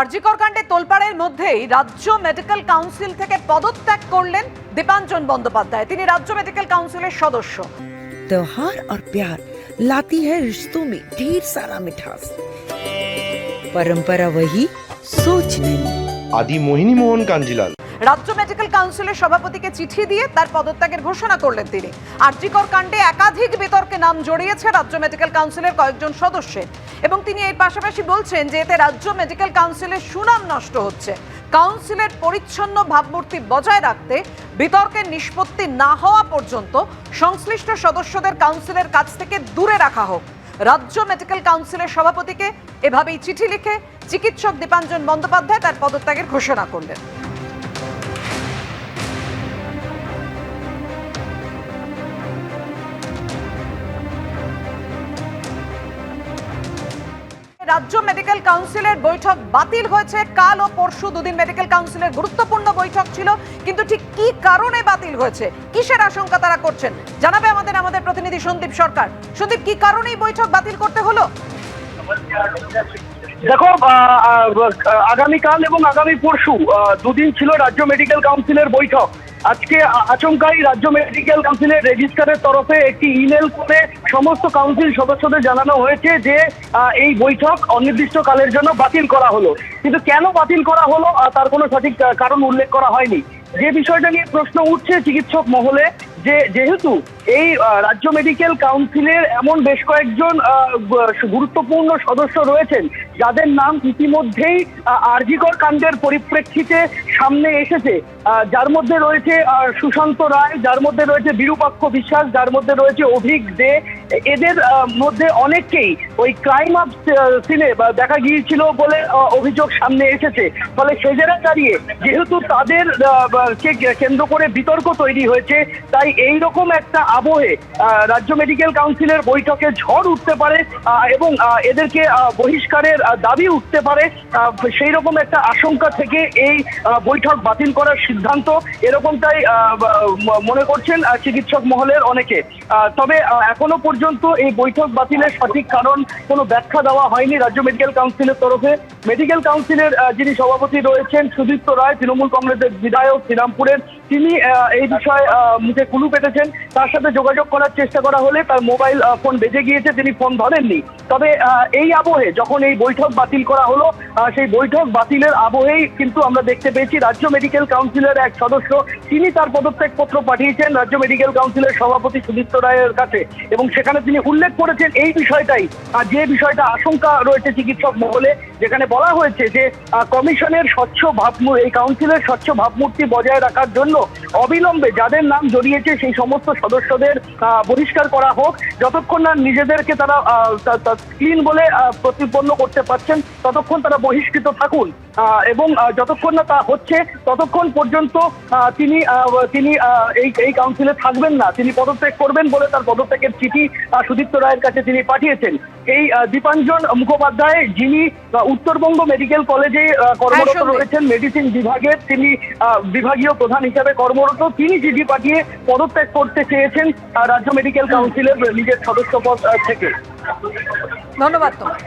আরজিকর কাণ্ডে তোলপাড়ের মধ্যেই রাজ্য মেডিকেল কাউন্সিল থেকে পদত্যাগ করলেন দীপাঞ্জন বন্দ্যোপাধ্যায়। তিনি রাজ্য মেডিকেল কাউন্সিলের সদস্য। त्योहार और प्यार लाती है रिश्तों में ढेर सारा मिठास। परंपरा वही, सोच नहीं। आदि मोहिनी मोहन कांजीलाल রাজ্য মেডিকেল কাউন্সিলের সভাপতিকে চিঠি দিয়ে তার পদত্যাগের ঘোষণা করলেন তিনি। আরজিকর কাণ্ডে একাধিক বিতর্কে নাম জড়িয়েছে রাজ্য মেডিকেল কাউন্সিলের কয়েকজন সদস্যের, এবং তিনি এর পাশাপাশি বলছেন যে এতে রাজ্য মেডিকেল কাউন্সিলের সুনাম নষ্ট হচ্ছে। কাউন্সিলের পরিচ্ছন্ন ভাবমূর্তি বজায় রাখতে বিতর্কের নিষ্পত্তি না হওয়া পর্যন্ত সংশ্লিষ্ট সদস্যদের কাউন্সিলের কাছ থেকে দূরে রাখা হোক। রাজ্য মেডিকেল কাউন্সিলের সভাপতিকে এভাবেই চিঠি লিখে চিকিৎসক দীপাঞ্জন বন্দ্যোপাধ্যায় তার পদত্যাগের ঘোষণা করলেন। রাজ্য মেডিকেল কাউন্সিলের বৈঠক বাতিল হয়েছে। কাল ও পরশু দুদিন মেডিকেল কাউন্সিলের গুরুত্বপূর্ণ বৈঠক ছিল, কিন্তু ঠিক কি কারণে বাতিল হয়েছে, কিসের আশঙ্কা তারা করছেন, জানাবে আমাদের প্রতিনিধি সন্দীপ সরকার। সন্দীপ, কি কারণে এই বৈঠক বাতিল করতে হলো? দেখো, আগামীকাল এবং আগামী পরশু দুদিন ছিল রাজ্য মেডিকেল কাউন্সিলের বৈঠক। আজকে আচমকাই রাজ্য মেডিকেল কাউন্সিলের রেজিস্ট্রারের তরফে একটি ইমেল করে সমস্ত কাউন্সিল সদস্যদের জানানো হয়েছে যে এই বৈঠক অনির্দিষ্টকালের জন্য বাতিল করা হলো। কিন্তু কেন বাতিল করা হলো তার কোনো সঠিক কারণ উল্লেখ করা হয়নি। যে বিষয়টা নিয়ে প্রশ্ন উঠছে চিকিৎসক মহলে, যে যেহেতু এই রাজ্য মেডিকেল কাউন্সিলের এমন বেশ কয়েকজন গুরুত্বপূর্ণ সদস্য রয়েছেন যাদের নাম ইতিমধ্যেই আরজিকর কাণ্ডের পরিপ্রেক্ষিতে সামনে এসেছে, যার মধ্যে রয়েছে সুশান্ত রায়, যার মধ্যে রয়েছে বিরূপাক্ষ বিশ্বাস, যার মধ্যে রয়েছে অভিক দে। এদের মধ্যে অনেককেই ওই ক্রাইম অফ সিনে দেখা গিয়েছিল বলে অভিযোগ সামনে এসেছে। ফলে সেজেরা দাঁড়িয়ে যেহেতু তাদের কে কেন্দ্র করে বিতর্ক তৈরি হয়েছে, তাই এই রকম একটা আবহে রাজ্য মেডিকেল কাউন্সিলের বৈঠকে ঝড় উঠতে পারে এবং এদেরকে বহিষ্কারের দাবি উঠতে পারে। সেই রকম একটা আশঙ্কা থেকে এই বৈঠক বাতিল করার সিদ্ধান্ত, এরকমটাই মনে করছেন চিকিৎসক মহলের অনেকে। তবে এখনো পর্যন্ত এই বৈঠক বাতিলের সঠিক কারণ কোনো ব্যাখ্যা দেওয়া হয়নি রাজ্য মেডিকেল কাউন্সিলের তরফে। মেডিকেল কাউন্সিলের যিনি সভাপতি রয়েছেন সুদীপ্ত রায়, তৃণমূল কংগ্রেসের বিধায়ক শ্রীরামপুরের, তিনি এই বিষয়ে মুখে কুলু পেতেছেন। তার সাথে যোগাযোগ করার চেষ্টা করা হলে তার মোবাইল ফোন বেজে গিয়েছে, তিনি ফোন ধরেননি। তবে এই আবহে যখন এই বৈঠক বাতিল করা হলো, সেই বৈঠক বাতিলের আবহেই কিন্তু আমরা দেখতে পেয়েছি রাজ্য মেডিকেল কাউন্সিলের এক সদস্য তিনি তার পদত্যাগপত্র পাঠিয়েছেন রাজ্য মেডিকেল কাউন্সিলের সভাপতি সুদীপ্ত রায়ের কাছে, এবং সেখানে তিনি উল্লেখ করেছেন এই বিষয়টাই, যে বিষয়টা আশঙ্কা রয়েছে চিকিৎসক মহলে, যেখানে বলা হয়েছে যে কমিশনের স্বচ্ছ এই কাউন্সিলের স্বচ্ছ ভাবমূর্তি বজায় রাখার জন্য অবিলম্বে যাদের নাম জড়িয়েছে সেই সমস্ত সদস্যদের বহিষ্কার করা হোক। যতক্ষণ না নিজেদেরকে তারা ক্লিন বলে প্রতিপন্ন করতে পারছেন ততক্ষণ তারা বহিষ্কৃত থাকুন, এবং যতক্ষণ না তা হচ্ছে ততক্ষণ পর্যন্ত তিনি এই কাউন্সিলে থাকবেন না, তিনি পদত্যাগ করবেন বলে তার পদত্যাগের চিঠি সুদীপ্ত রায়ের কাছে তিনি পাঠিয়েছেন। এই দীপাঞ্জন মুখোপাধ্যায়, যিনি উত্তরবঙ্গ মেডিকেল কলেজে কর্মরত রয়েছেন মেডিসিন বিভাগের, তিনি বিভাগীয় প্রধান হিসেবে কর্মরত, তিনি চিঠি পাঠিয়ে পদত্যাগ করতে চেয়েছেন রাজ্য মেডিকেল কাউন্সিলের নিজের সদস্য পদ থেকে। ধন্যবাদ তোমার।